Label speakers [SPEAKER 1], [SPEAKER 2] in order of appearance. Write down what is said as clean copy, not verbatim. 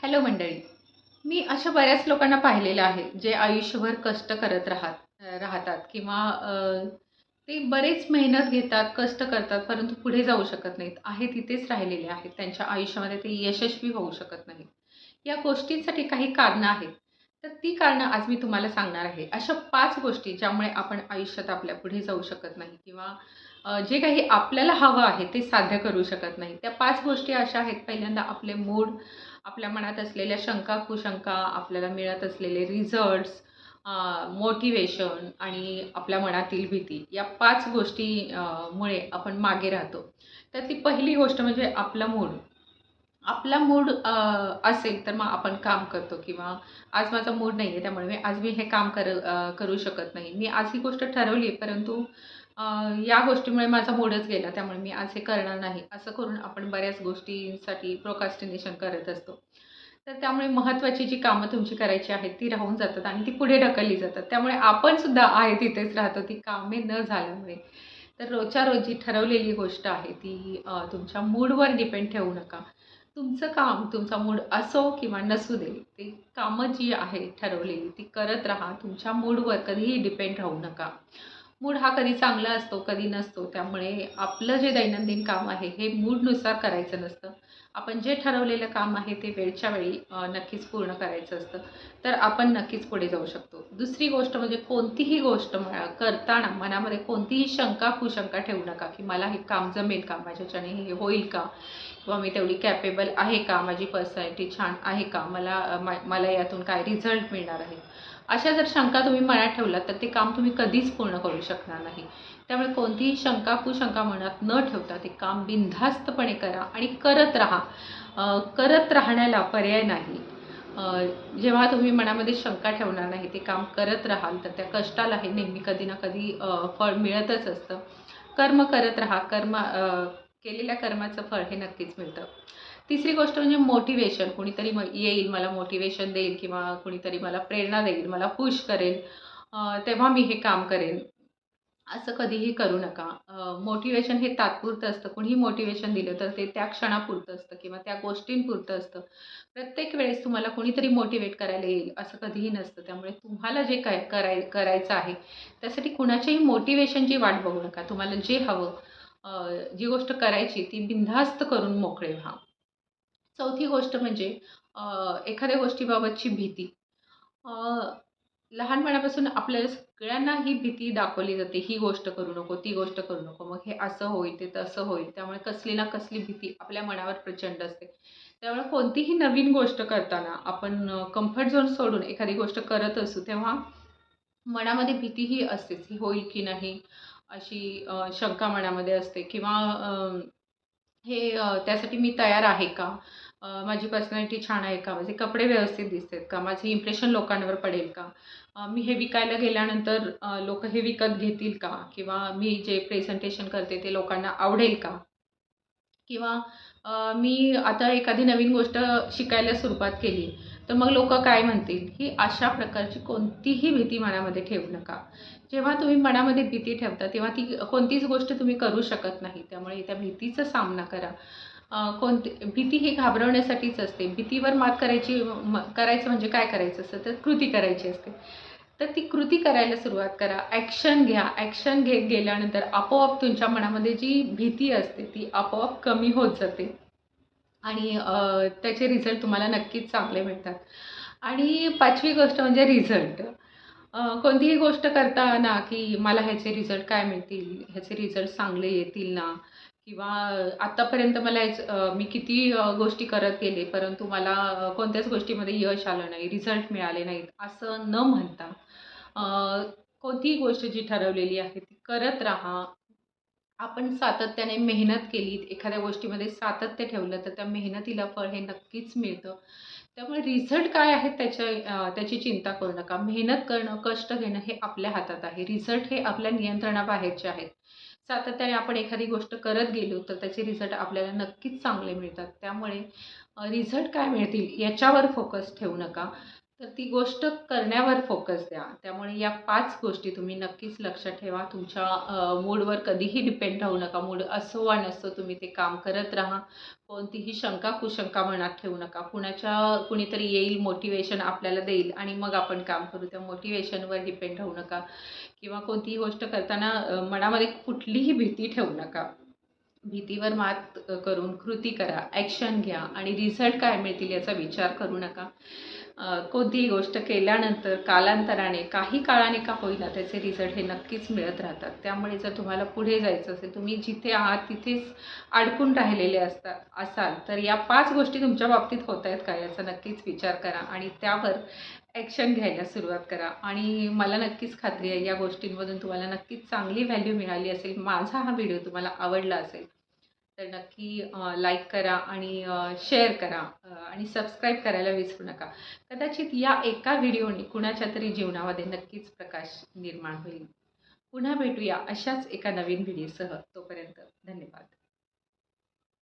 [SPEAKER 1] Hello मंडळी. मी अशा बऱ्याच लोकांना पाहिलेलं आहे, जे आयुष्यभर कष्ट करत राहतात किंवा ते बरेच मेहनत घेतात, कष्ट करतात, परंतु पुढे जाऊ शकत नाहीत. आहे तिथेच राहिलेले आहेत. त्यांच्या आयुष्यामध्ये ते यशस्वी होऊ शकत नाहीत. या गोष्टींसाठी काही कारणं आहेत. तर ती कारणं आज मी तुम्हाला सांगणार आहे. अशा 5 गोष्टी ज्यामुळे आपण आयुष्यात आपल्या पुढे जाऊ शकत नाही किंवा जे काही आपल्याला हवं आहे ते साध्य करू शकत नाही. त्या 5 गोष्टी अशा आहेत. पहिल्यांदा आपले मूड, आपल्या मनात असलेल्या शंका कुशंका, आपल्याला मिळत असलेले रिझल्ट्स, मोटिवेशन आणि आपल्या मनातील भीती, या 5 गोष्टी मुळे आपण मागे राहतो. त्यातली पहिली गोष्ट म्हणजे आपला मूड. आपला मूड असेल तर मग आपण काम करतो किंवा आज माझा मूड नाही आहे, त्यामुळे मी हे काम करू शकत नाही. मी आज ही गोष्ट ठरवली आहे, परंतु अ, या गोष्टीमुळे माझा मूडच गेला, त्यामुळे मी आज हे करणार नाही. असं करून आपण बऱ्याच गोष्टींसाठी प्रोक्रॅस्टिनेशन करत असतो. तर त्यामुळे महत्त्वाची जी कामं तुमची करायची आहेत, ती राहून जातात आणि ती पुढे ढकलली जातात. त्यामुळे आपण सुद्धा आहे तिथेच राहतो, ती कामे न झाल्यामुळे. तर रोजच्या रोज जी ठरवलेली गोष्ट आहे, ती तुमच्या मूडवर डिपेंड ठेवू नका. तुमचं काम, तुमचा मूड असो किंवा नसू दे, ते कामं जी आहे ठरवलेली, ती करत राहा. तुमच्या मूडवर कधीही डिपेंड राहू नका. मूड हा कधी चांगला असतो, कधी नसतो. त्यामुळे आपलं जे दैनंदिन काम आहे, हे मूडनुसार करायचं नसतं. आपण जे ठरवलेलं काम आहे, ते वेळच्या वेळी नक्कीच पूर्ण करायचं असतं. तर आपण नक्कीच पुढे जाऊ शकतो. दुसरी गोष्ट म्हणजे कोणतीही गोष्ट करताना मनामध्ये कोणतीही शंका, कुशंका ठेवू नका, की मला हे काम जमेल का? माझ्याच्याने हे होईल का? किंवा मी तेवढी कॅपेबल आहे का? माझी पर्सनॅलिटी छान आहे का? मला यातून काय रिझल्ट मिळणार आहे? अशा जर शंका तुम्ही मनात ठेवलात, तर ते काम तुम्ही कधीच पूर्ण करू शकणार नाही. त्यामुळे कोणतीही शंका, कुशंका मनात न ठेवता ते काम बिनधास्तपणे करा आणि करत राहा. करत राहण्याला पर्याय नाही. जेव्हा तुम्ही मनामध्ये शंका ठेवणार नाही, ते काम करत राहाल, तर त्या कष्टाला हे नेहमी कधी ना कधी फळ मिळतच असतं. कर्म करत राहा. केलेल्या कर्माचं फळ हे नक्कीच मिळतं. तिसरी गोष्ट म्हणजे मोटिव्हेशन. कुणीतरी येईल, मला मोटिव्हेशन देईल किंवा कुणीतरी मला प्रेरणा देईल, मला पुश करेल, तेव्हा मी हे काम करेन. असं कधीही करू नका. मोटिव्हेशन हे तात्पुरतं असतं. कुणीही मोटिव्हेशन दिलं तर ते त्या क्षणापुरतं असतं किंवा त्या गोष्टींपुरतं असतं. प्रत्येक वेळेस तुम्हाला कुणीतरी मोटिव्हेट करायला येईल असं कधीही नसतं. त्यामुळे तुम्हाला जे काय करायचं आहे, त्यासाठी कुणाच्याही मोटिव्हेशनची वाट बघू नका. तुम्हाला जे हवं, जी गोष्ट करायची ती बिनधास्त करून मोकळे व्हा. चौथी गोष्ट म्हणजे एखाद्या गोष्टीबाबतची भीती. अ, लहानपणापासून आपल्याला सगळ्यांना ही भीती दाखवली जाते, ही गोष्ट करू नको, ती गोष्ट करू नको. मग हे असं होईल, ते तसं होईल. त्यामुळे कसली ना कसली भीती आपल्या मनावर प्रचंड असते. त्यामुळे कोणतीही नवीन गोष्ट करताना आपण कम्फर्ट झोन सोडून एखादी गोष्ट करत असू, तेव्हा मनामध्ये भीतीही असतेच, ही होईल की नाही, अशी शंका मनामध्ये असते किंवा त्यासाठी मी तयार आहे का? माझी पर्सनॅलिटी छान आहे का? माझे कपडे व्यवस्थित दिसतात का? माझे इम्प्रेशन लोकांवर पडेल का? मी हे विकायला गेल्यानंतर लोकं हे विकत घेतील का? किंवा मी जे प्रेझेंटेशन करते ते लोकांना आवडेल का? किंवा मी आता एखादी नवीन गोष्ट शिकायला सुरुवात केली, तर मग लोकं काय म्हणतील? ही अशा प्रकारची कोणतीही भीती मनामध्ये ठेवू नका. जेव्हा तुम्ही मनामध्ये भीती ठेवता, तेव्हा ती कोणतीच गोष्ट तुम्ही करू शकत नाही. त्यामुळे त्या भीतीचा सामना करा. भीती ही घाबरवण्यासाठीच असते. भीतीवर मात करायचं म्हणजे काय करायचं असतं? तर कृती करायची असते. तर ती कृती करायला सुरुवात करा. ॲक्शन घ्या. ॲक्शन घेत गेल्यानंतर आपोआप तुमच्या मनामध्ये जी भीती असते, ती आपोआप कमी होत जाते आणि त्याचे रिझल्ट तुम्हाला नक्कीच चांगले मिळतात. आणि 5वी गोष्ट म्हणजे रिझल्ट. कोणतीही गोष्ट करताना, की मला ह्याचे रिझल्ट काय मिळतील? ह्याचे रिझल्ट चांगले येतील ना? किंवा आत्तापर्यंत मी किती गोष्टी करत गेले, परंतु मला कोणत्याच गोष्टीमध्ये यश आलं नाही, रिझल्ट मिळाले नाहीत, असं न म्हणता अ, कोणतीही गोष्ट जी ठरवलेली आहे ती करत राहा. आपण सातत्याने मेहनत केली, एखाद्या गोष्टीमध्ये सातत्य ठेवलं, तर त्या मेहनतीला फळ हे नक्कीच मिळतं. त्यामुळे रिझल्ट काय आहे त्याची चिंता करू नका. मेहनत करणं, कष्ट घेणं हे आपल्या हातात आहे. रिझल्ट हे आपल्या नियंत्रणाबाहेरचे आहेत. सातत्याने आपण एखादी गोष्ट करत गेलो, तर त्याचे रिझल्ट आपल्याला नक्कीच चांगले मिळतात. त्यामुळे रिझल्ट काय मिळतील याच्यावर फोकस ठेवू नका. तर ती गोष्ट करण्यावर फोकस द्या. त्यामुळे या 5 गोष्टी तुम्ही नक्कीच लक्षात ठेवा. तुमच्या मूडवर कधीही डिपेंड राहू नका. मूड असो वा नसो तुम्ही ते काम करत राहा. कोणतीही शंका कुशंका मनात ठेवू नका. कुणीतरी येईल, मोटिवेशन आपल्याला देईल आणि मग आपण काम करू. त्या मोटिवेशनवर डिपेंड राहू नका किंवा कोणतीही गोष्ट करताना मनामध्ये कुठलीही भीती ठेवू नका. भीतीवर मात करून कृती करा, ॲक्शन घ्या आणि रिझल्ट काय मिळतील याचा विचार करू नका. कोणतीही गोष्ट केल्यानंतर कालांतराने, काही काळाने का होईना त्याचे रिझल्ट हे नक्कीच मिळत राहतात. त्यामुळे जर तुम्हाला पुढे जायचं असेल, तुम्ही जिथे आहात तिथेच अडकून राहिलेले असाल, तर या 5 गोष्टी तुमच्या बाबतीत होत आहेत का याचा नक्कीच विचार करा आणि त्यावर ॲक्शन घ्यायला सुरुवात करा. आणि मला नक्कीच खात्री आहे या गोष्टींमधून तुम्हाला नक्कीच चांगली व्हॅल्यू मिळाली असेल. माझा हा व्हिडिओ तुम्हाला आवडला असेल तर नक्की लाईक करा आणि शेअर करा आणि सबस्क्राईब करायला विसरू नका. कदाचित या एका व्हिडिओने कुणाच्या तरी जीवनामध्ये नक्कीच प्रकाश निर्माण होईल. पुन्हा भेटूया अशाच एका नवीन व्हिडिओसह. तोपर्यंत धन्यवाद.